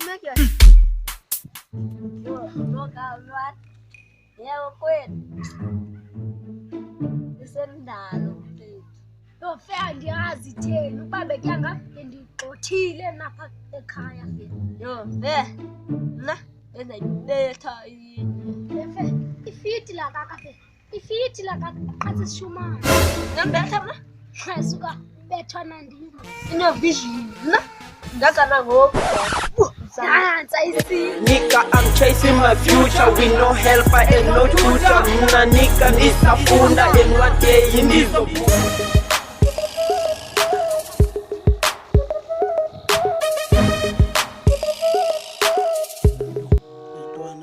make it. Look out, what? Yeah, quit. Listen down. Yo fair ndiyazi theni uba bekyanga ndixothile napha ekhaya fe. Yo, there. Na, enza ibetha yini. Fe ifiti la kaka fe. Ifiti la kaka athi sishumana. Ngambetha mna? Suka bethwa nandini. Ino vision. Na, ngazana ngoku. Dansa isi. Nika, I'm chasing my future with no helper and no tutor. Mna nika nisafunda and one day indizo.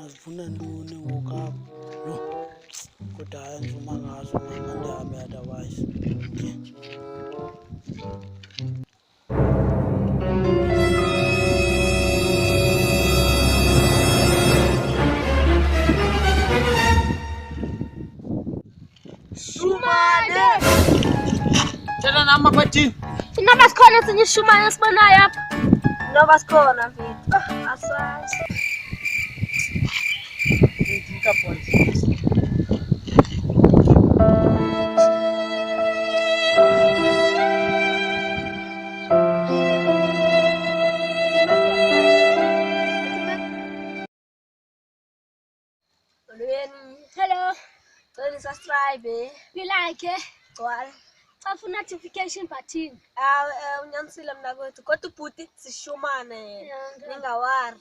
Zifuna ntoni ngoku lo kodwa ayenzuma ngazo mandihambe otherwise Shumane. Tshela nama bathini. Inaba sikhona sinye ishumana sibonayo apha. Nova sikhona mfethu. Asazi. Ngika boys. Hello. Don't subscribe. You like it? Why? Xa notification button. Unyanisile mna kwethu kodwa ubhuti sishumane. Yeah, Ningawari.